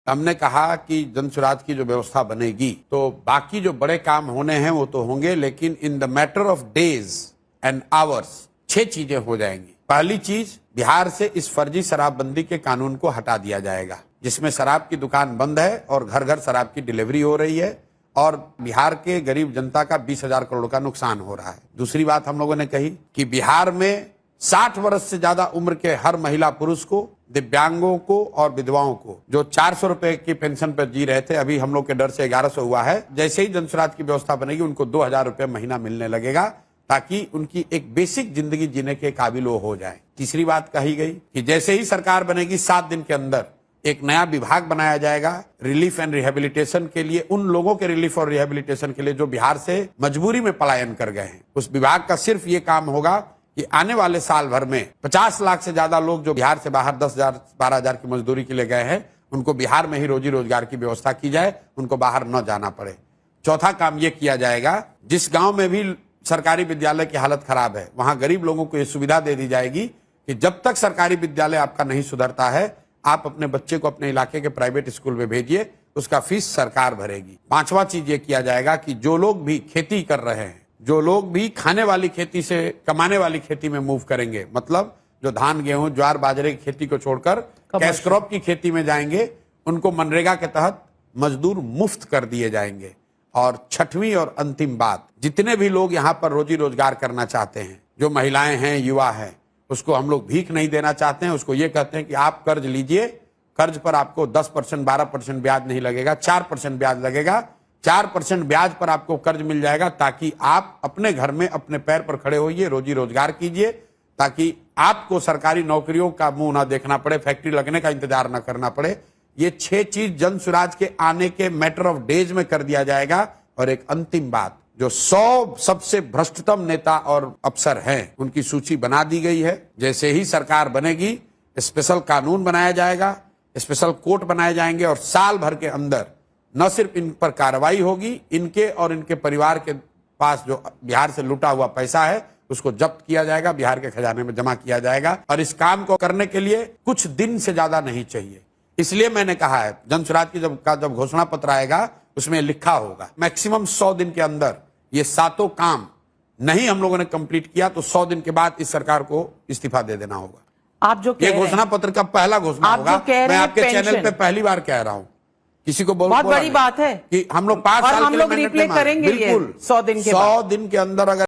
हमने कहा कि जन सुराज की जो व्यवस्था बनेगी तो बाकी जो बड़े काम होने हैं वो तो होंगे, लेकिन in the matter of days and hours 6 चीजें हो जाएंगी। पहली चीज, बिहार से इस फर्जी शराबबंदी के कानून को हटा दिया जाएगा, जिसमें शराब की दुकान बंद है और घर घर शराब की डिलीवरी हो रही है और बिहार के गरीब जनता का 20,000 करोड़ का नुकसान हो रहा है। दूसरी बात हम लोगों ने कही कि बिहार में 60 वर्ष से ज्यादा उम्र के हर महिला पुरुष को, दिव्यांगों को और विधवाओं को, जो 400 रुपए की पेंशन पर जी रहे थे, अभी हम लोग के डर से 1100 हुआ है। जैसे ही जन सुराज की व्यवस्था बनेगी उनको 2,000 रुपए महीना मिलने लगेगा, ताकि उनकी एक बेसिक जिंदगी जीने के काबिल वो हो जाए। तीसरी बात कही गई कि जैसे ही सरकार बनेगी 7 दिन के अंदर एक नया विभाग बनाया जाएगा रिलीफ एंड रिहेबिलिटेशन के लिए, उन लोगों के रिलीफ और रिहेबिलिटेशन के लिए जो बिहार से मजबूरी में पलायन कर गए हैं। उस विभाग का सिर्फ ये काम होगा कि आने वाले साल भर में 50 लाख से ज्यादा लोग जो बिहार से बाहर 10,000 12,000 की मजदूरी के लिए गए हैं, उनको बिहार में ही रोजी रोजगार की व्यवस्था की जाए, उनको बाहर न जाना पड़े। चौथा काम ये किया जाएगा, जिस गांव में भी सरकारी विद्यालय की हालत खराब है वहां गरीब लोगों को ये सुविधा दे दी जाएगी कि जब तक सरकारी विद्यालय आपका नहीं सुधरता है, आप अपने बच्चे को अपने इलाके के प्राइवेट स्कूल में भेजिए, उसका फीस सरकार भरेगी। पांचवा चीज ये किया जाएगा कि जो लोग भी खेती कर रहे हैं, जो लोग भी खाने वाली खेती से कमाने वाली खेती में मूव करेंगे, मतलब जो धान गेहूं ज्वार बाजरे की खेती को छोड़कर कैश क्रॉप की खेती में जाएंगे, उनको मनरेगा के तहत मजदूर मुफ्त कर दिए जाएंगे। और छठवीं और अंतिम बात, जितने भी लोग यहाँ पर रोजी रोजगार करना चाहते हैं, जो महिलाएं हैं, युवा हैं, उसको हम लोग भीख नहीं देना चाहते हैं। उसको ये कहते हैं कि आप कर्ज लीजिए, कर्ज पर आपको 10% 12% ब्याज नहीं लगेगा, 4% ब्याज लगेगा। 4% ब्याज पर आपको कर्ज मिल जाएगा, ताकि आप अपने घर में अपने पैर पर खड़े होइए, रोजी रोजगार कीजिए, ताकि आपको सरकारी नौकरियों का मुंह ना देखना पड़े, फैक्ट्री लगने का इंतजार ना करना पड़े। ये 6 चीज जन सुराज के आने के मैटर ऑफ डेज में कर दिया जाएगा। और एक अंतिम बात, जो 100 सबसे भ्रष्टतम नेता और अफसर हैं, उनकी सूची बना दी गई है। जैसे ही सरकार बनेगी स्पेशल कानून बनाया जाएगा, स्पेशल कोर्ट बनाए जाएंगे और साल भर के अंदर न सिर्फ इन पर कार्रवाई होगी, इनके और इनके परिवार के पास जो बिहार से लूटा हुआ पैसा है उसको जब्त किया जाएगा, बिहार के खजाने में जमा किया जाएगा। और इस काम को करने के लिए कुछ दिन से ज्यादा नहीं चाहिए। इसलिए मैंने कहा है, जन सुराज की जब घोषणा पत्र आएगा उसमें लिखा होगा मैक्सिमम 100 दिन के अंदर ये 7 काम नहीं हम लोगों ने कंप्लीट किया तो 100 दिन के बाद इस सरकार को इस्तीफा दे देना होगा। आप जो ये घोषणा पत्र का पहला घोषणा होगा। मैं आपके चैनल पे पहली बार कह रहा हूं, किसी को बहुत बड़ी बात है कि हम लोग 5 साल के लिए रिप्ले करेंगे, बिल्कुल 100 दिन के 100 दिन के अंदर अगर